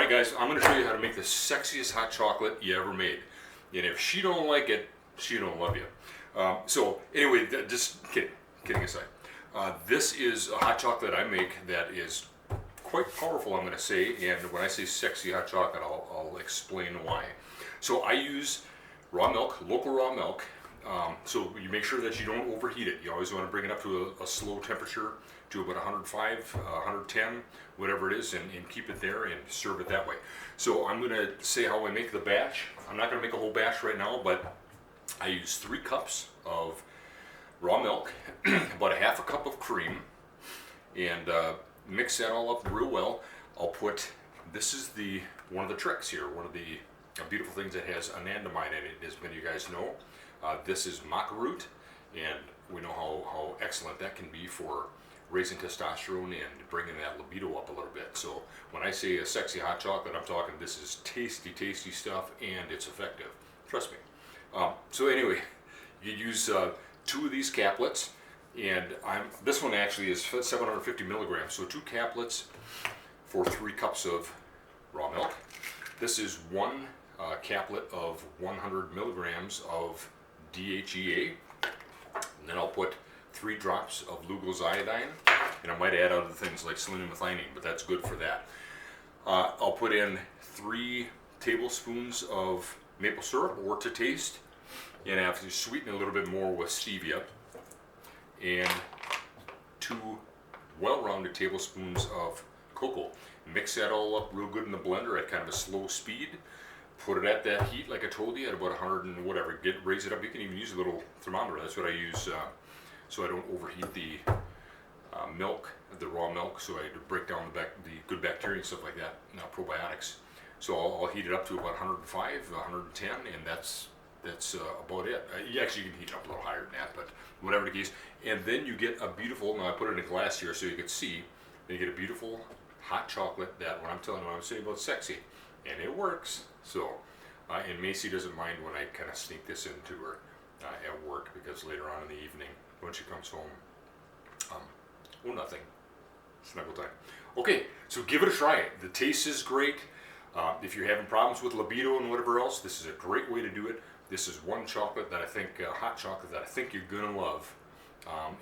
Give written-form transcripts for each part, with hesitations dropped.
Alright guys, I'm going to show you how to make the sexiest hot chocolate you ever made. And if she don't like it, she don't love you. So anyway, just kidding aside. This is a hot chocolate I make that is quite powerful, I'm going to say. And when I say sexy hot chocolate, I'll explain why. So I use raw milk, local raw milk. So you make sure that you don't overheat it. You always want to bring it up to a slow temperature, to about 105, 110, whatever it is, and keep it there and serve it that way. So I'm going to say how I make the batch. I'm not going to make a whole batch right now, but I use 3 cups of raw milk, about a half a cup of cream, and mix that all up real well. I'll put, this is one of the tricks here, one of the beautiful things that has anandamide in it, as many of you guys know. This is maca root, and we know how excellent that can be for raising testosterone and bringing that libido up a little bit. So when I say a sexy hot chocolate, I'm talking this is tasty, tasty stuff, and it's effective. Trust me. So anyway, you use 2 of these caplets, and this one actually is 750 milligrams. So 2 caplets for 3 cups of raw milk. This is 1 caplet of 100 milligrams of DHEA, and then I'll put 3 drops of Lugol's iodine, and I might add other things like selenium methionine, but that's good for that. I'll put in 3 tablespoons of maple syrup, or to taste, and I have to sweeten it a little bit more with stevia, and 2 well-rounded tablespoons of cocoa. Mix that all up real good in the blender at kind of a slow speed. Put it at that heat, like I told you, at about 100 and whatever. Raise it up. You can even use a little thermometer. That's what I use, so I don't overheat the milk, the raw milk, so I break down the good bacteria and stuff like that, probiotics. So I'll heat it up to about 105, 110, and that's about it. Actually, you can heat it up a little higher than that, but whatever the case. And then you get a beautiful, now I put it in a glass here so you can see, then you get a beautiful hot chocolate that, when I'm telling you what I'm saying about sexy, and it works. So, and Macy doesn't mind when I kind of sneak this into her at work, because later on in the evening, when she comes home, oh, nothing, snuggle time. Okay, so give it a try. The taste is great. If you're having problems with libido and whatever else, this is a great way to do it. This is one chocolate that I think, hot chocolate that I think you're gonna love.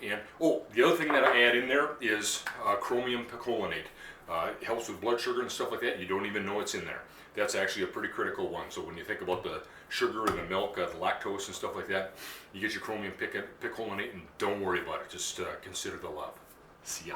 And the other thing that I add in there is chromium picolinate. It helps with blood sugar and stuff like that. You don't even know it's in there. That's actually a pretty critical one. So when you think about the sugar in the milk, the lactose and stuff like that, you get your chromium picolinate, and don't worry about it. Just consider the love. See ya.